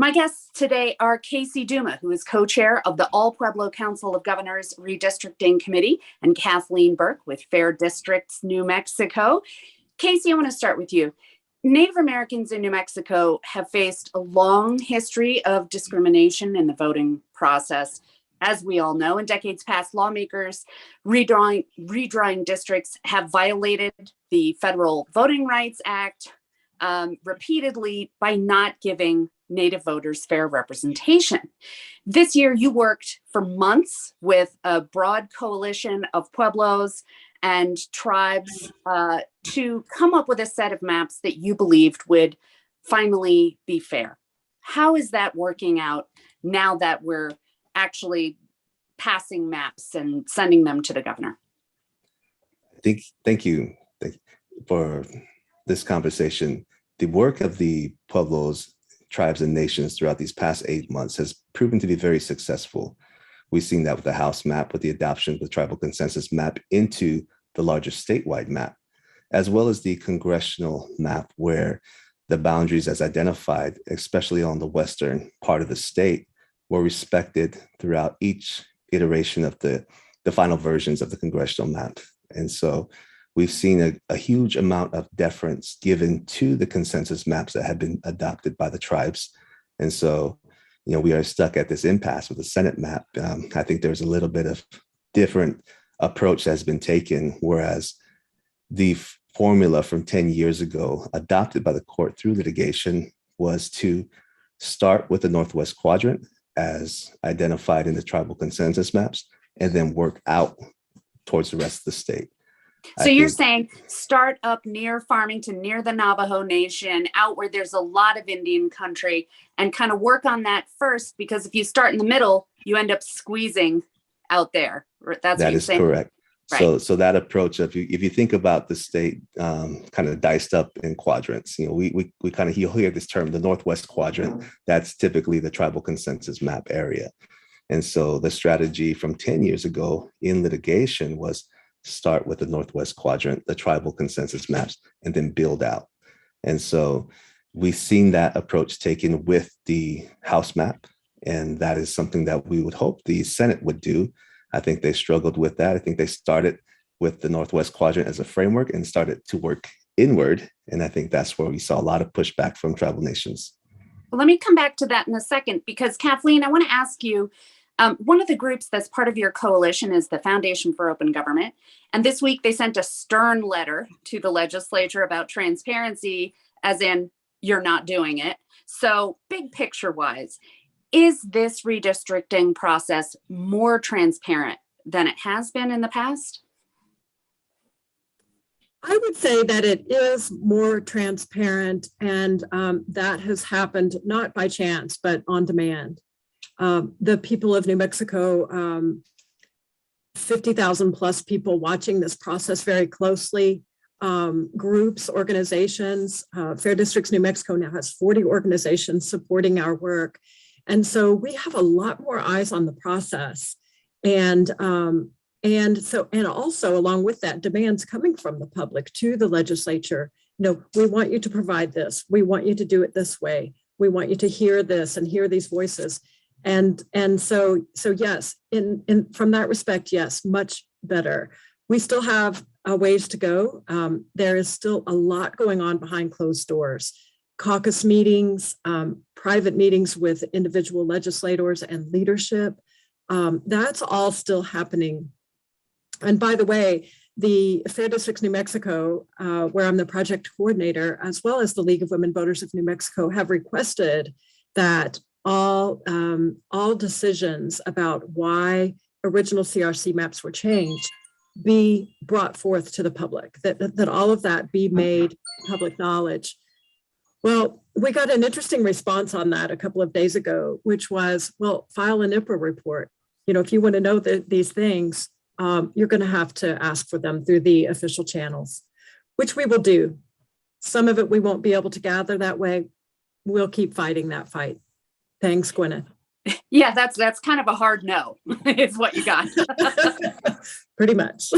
My guests today are Casey Duma, who is co-chair of the All Pueblo Council of Governors Redistricting Committee, and Kathleen Burke with Fair Districts, New Mexico. Casey, I want to start with you. Native Americans in New Mexico have faced a long history of discrimination in the voting process. As we all know, in decades past, lawmakers redrawing districts have violated the Federal Voting Rights Act repeatedly by not giving Native voters fair representation. This year, you worked for months with a broad coalition of pueblos and tribes to come up with a set of maps that you believed would finally be fair. How is that working out now that we're actually passing maps and sending them to the governor? Thank you for this conversation. The work of the Pueblos, tribes, and nations throughout these past 8 months has proven to be very successful. We've seen that with the House map, with the adoption of the tribal consensus map into the larger statewide map, as well as the congressional map, where the boundaries as identified, especially on the western part of the state, were respected throughout each iteration of the final versions of the congressional map. And so we've seen a huge amount of deference given to the consensus maps that have been adopted by the tribes. And so, we are stuck at this impasse with the Senate map. I think there's a little bit of different approach that has been taken, whereas the formula from 10 years ago adopted by the court through litigation was to start with the Northwest Quadrant as identified in the tribal consensus maps, and then work out towards the rest of the state. So you're saying start up near Farmington, near the Navajo Nation, out where there's a lot of Indian country, and kind of work on that first, because if you start in the middle, you end up squeezing out there. That is correct. Right. So that approach of, if you think about the state kind of diced up in quadrants, we kind of, you'll hear this term, the Northwest Quadrant. That's typically the tribal consensus map area. And so the strategy from 10 years ago in litigation was start with the Northwest Quadrant, the tribal consensus maps, and then build out. And so we've seen that approach taken with the House map, and that is something that we would hope the Senate would do. I think they struggled with that. I think they started with the Northwest Quadrant as a framework and started to work inward. And I think that's where we saw a lot of pushback from tribal nations. Well, let me come back to that in a second, because Kathleen, I want to ask you, one of the groups that's part of your coalition is the Foundation for Open Government. And this week they sent a stern letter to the legislature about transparency, as in you're not doing it. So big picture wise, is this redistricting process more transparent than it has been in the past? I would say that it is more transparent, and that has happened not by chance, but on demand. The people of New Mexico, 50,000 plus people watching this process very closely, groups, organizations. Fair Districts New Mexico now has 40 organizations supporting our work. And so we have a lot more eyes on the process. And also along with that, demands coming from the public to the legislature. We want you to provide this. We want you to do it this way. We want you to hear this and hear these voices. And so yes, in from that respect, yes, much better. We still have a ways to go. There is still a lot going on behind closed doors. Caucus meetings, private meetings with individual legislators and leadership. That's all still happening. And by the way, the Fair Districts New Mexico, where I'm the project coordinator, as well as the League of Women Voters of New Mexico, have requested that all decisions about why original CRC maps were changed be brought forth to the public, that all of that be made public knowledge. Well, we got an interesting response on that a couple of days ago, which was, well, file an IPRA report. If you want to know these things, you're going to have to ask for them through the official channels, which we will do. Some of it we won't be able to gather that way. We'll keep fighting that fight. Thanks, Gwyneth. Yeah, that's kind of a hard no, is what you got. Pretty much.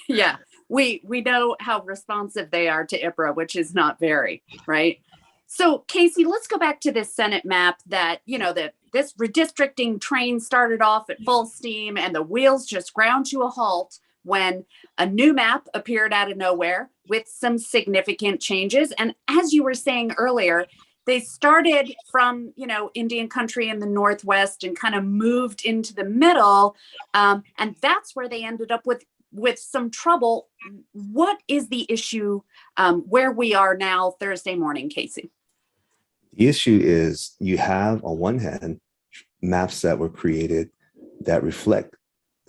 Yeah. We know how responsive they are to IPRA, which is not very, right? So Casey, let's go back to this Senate map that, this redistricting train started off at full steam and the wheels just ground to a halt when a new map appeared out of nowhere with some significant changes. And as you were saying earlier, they started from, Indian country in the Northwest and kind of moved into the middle. And that's where they ended up with some trouble. What is the issue where we are now Thursday morning, Casey? The issue is you have, on one hand, maps that were created that reflect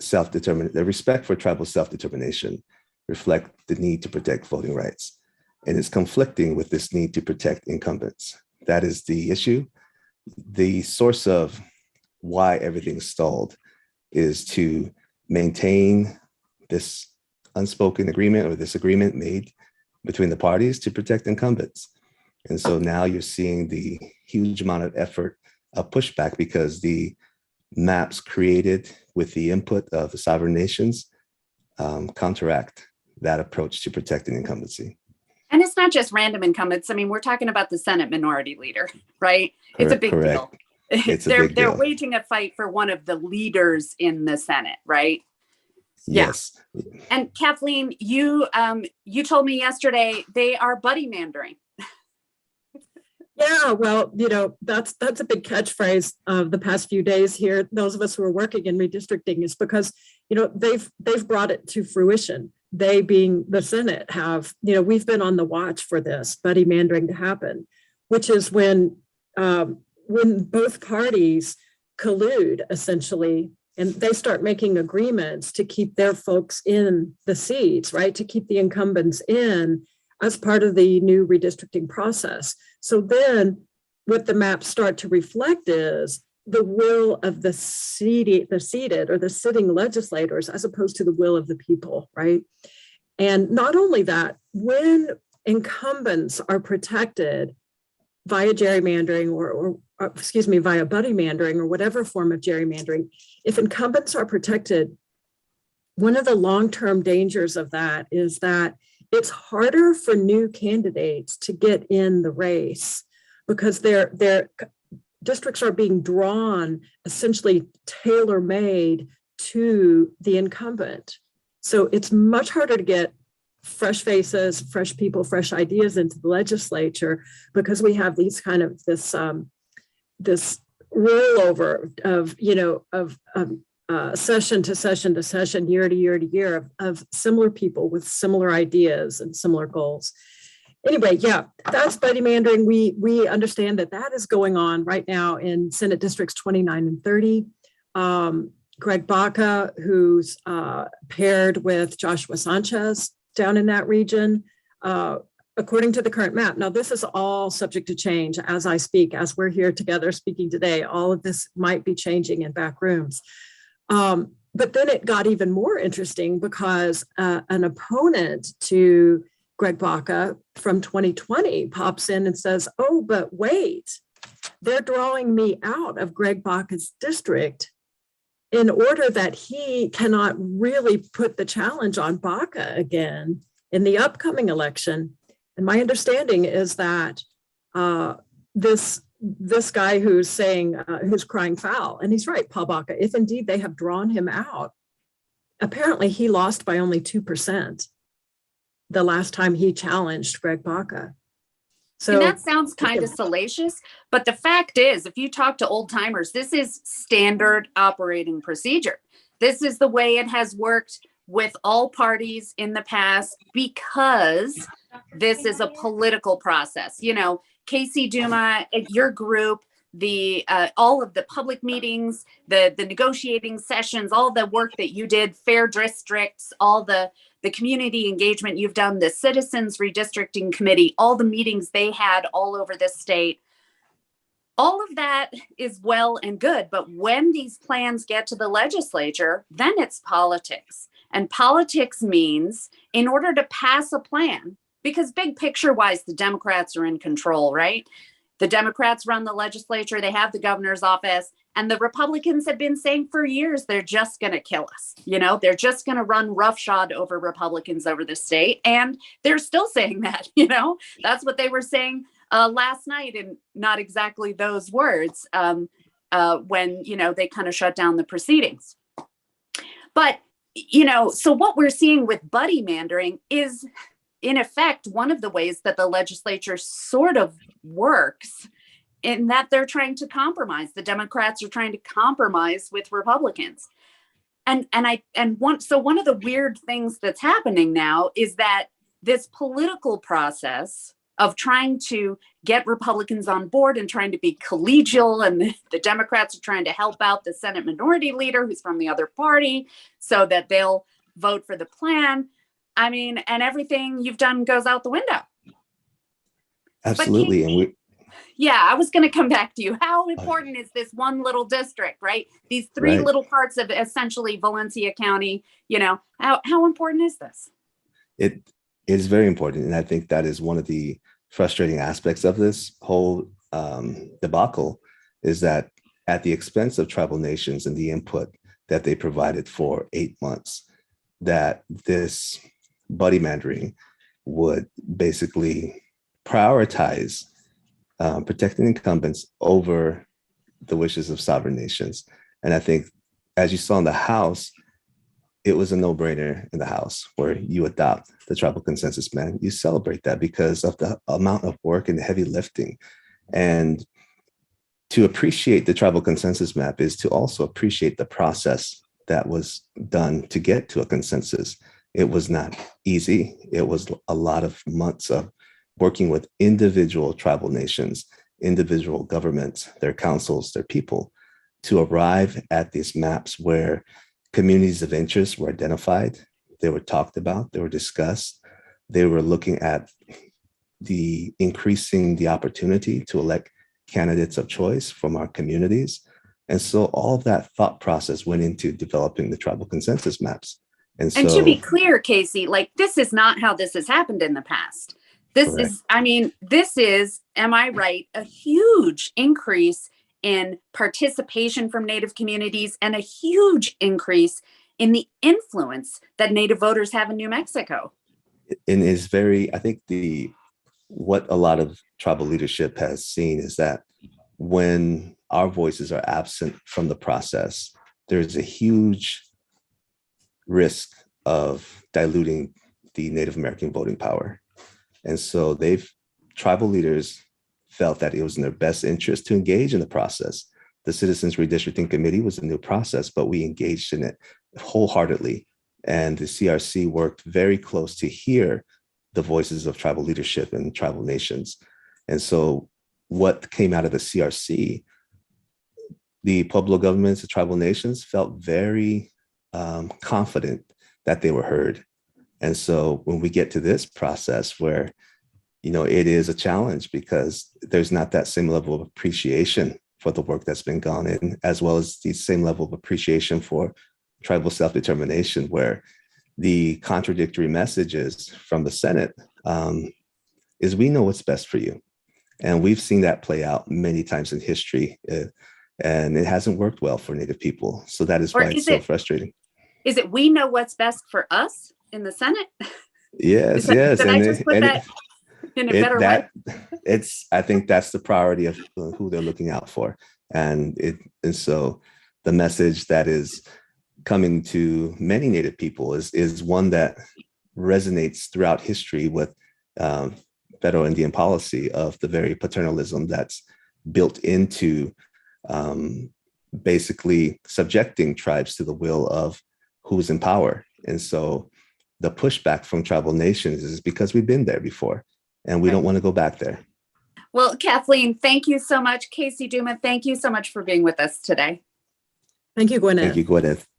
the respect for tribal self-determination, reflect the need to protect voting rights. And it's conflicting with this need to protect incumbents. That is the issue. The source of why everything stalled is to maintain this unspoken agreement or this agreement made between the parties to protect incumbents. And so now you're seeing the huge amount of effort of pushback because the maps created with the input of the sovereign nations counteract that approach to protecting incumbency. And it's not just random incumbents. I mean, we're talking about the Senate minority leader, right? It's a big Correct. deal. It's a they're big deal. waging a fight for one of the leaders in the Senate, right? Yes. Yeah. And Kathleen, you told me yesterday they are buddy mandering. Yeah, well, that's a big catchphrase of the past few days here. Those of us who are working in redistricting is because, they've brought it to fruition. They, being the Senate, have, we've been on the watch for this buddy mandering to happen, which is when both parties collude essentially, and they start making agreements to keep their folks in the seats, right? To keep the incumbents in as part of the new redistricting process. So then what the maps start to reflect is the will of the seated or the sitting legislators as opposed to the will of the people, right? And not only that, when incumbents are protected via gerrymandering or via buddy mandering or whatever form of gerrymandering, if incumbents are protected, one of the long-term dangers of that is that it's harder for new candidates to get in the race because their districts are being drawn essentially tailor-made to the incumbent. So it's much harder to get fresh faces, fresh people, fresh ideas into the legislature because we have these kind of this rollover of session to session to session, year to year to year of similar people with similar ideas and similar goals. Anyway, yeah, that's buddy mandering. We understand that is going on right now in Senate districts 29 and 30. Greg Baca, who's paired with Joshua Sanchez down in that region, according to the current map. Now, this is all subject to change as I speak, as we're here together speaking today. All of this might be changing in back rooms. But then it got even more interesting because an opponent to Greg Baca from 2020 pops in and says, oh, but wait, they're drawing me out of Greg Baca's district in order that he cannot really put the challenge on Baca again in the upcoming election. And my understanding is that this guy who's saying, who's crying foul, and he's right, Paul Baca, if indeed they have drawn him out, apparently he lost by only 2% the last time he challenged Greg Baca. So and that sounds kind of salacious, but the fact is, if you talk to old timers, this is standard operating procedure. This is the way it has worked with all parties in the past because this is a political process. Casey Duma, your group, all of the public meetings, the negotiating sessions, all the work that you did, fair districts, all the community engagement you've done, the Citizens Redistricting Committee, all the meetings they had all over the state. All of that is well and good, but when these plans get to the legislature, then it's politics. And politics means in order to pass a plan, because big picture wise, the Democrats are in control, right? The Democrats run the legislature, they have the governor's office, and the Republicans have been saying for years, they're just going to kill us. They're just going to run roughshod over Republicans over the state. And they're still saying that, that's what they were saying last night, in not exactly those words, when, they kind of shut down the proceedings. But, so what we're seeing with buddy mandering is, in effect, one of the ways that the legislature sort of works, in that they're trying to compromise. The Democrats are trying to compromise with Republicans. And one of the weird things that's happening now is that this political process of trying to get Republicans on board and trying to be collegial, and the Democrats are trying to help out the Senate Minority Leader who's from the other party so that they'll vote for the plan. I mean, and everything you've done goes out the window. Absolutely. Yeah, I was going to come back to you. How important is this one little district, right? These three little parts of essentially Valencia County, how important is this? It is very important. And I think that is one of the frustrating aspects of this whole debacle, is that at the expense of tribal nations and the input that they provided for 8 months, that this buddy mandering would basically prioritize protecting incumbents over the wishes of sovereign nations. And I think, as you saw in the House, it was a no-brainer in the House where you adopt the tribal consensus map. You celebrate that because of the amount of work and the heavy lifting. And to appreciate the tribal consensus map is to also appreciate the process that was done to get to a consensus. It was not easy. It was a lot of months of working with individual tribal nations, individual governments, their councils, their people, to arrive at these maps where communities of interest were identified, they were talked about, they were discussed, they were looking at the increasing the opportunity to elect candidates of choice from our communities. And so all of that thought process went into developing the tribal consensus maps. And to be clear, Casey, this is not how this has happened in the past. This is, am I right, a huge increase in participation from Native communities and a huge increase in the influence that Native voters have in New Mexico. And is very, I think what a lot of tribal leadership has seen is that when our voices are absent from the process, there's a huge risk of diluting the Native American voting power. And so tribal leaders felt that it was in their best interest to engage in the process. The Citizens Redistricting Committee was a new process, but we engaged in it wholeheartedly. And the CRC worked very close to hear the voices of tribal leadership and tribal nations. And so what came out of the CRC, the Pueblo governments, the tribal nations felt very confident that they were heard. And so when we get to this process where, it is a challenge because there's not that same level of appreciation for the work that's been gone in, as well as the same level of appreciation for tribal self-determination, where the contradictory messages from the Senate is we know what's best for you. And we've seen that play out many times in history, and it hasn't worked well for Native people. So that is why it's so frustrating. Is it we know what's best for us in the Senate? Yes. Did I just put that in a better way? I think that's the priority of who they're looking out for. And so the message that is coming to many Native people is one that resonates throughout history with federal Indian policy of the very paternalism that's built into basically subjecting tribes to the will of who's in power. And so the pushback from tribal nations is because we've been there before and we don't want to go back there. Well, Kathleen, thank you so much. Casey Duma, thank you so much for being with us today. Thank you, Gwyneth. Thank you, Gwyneth.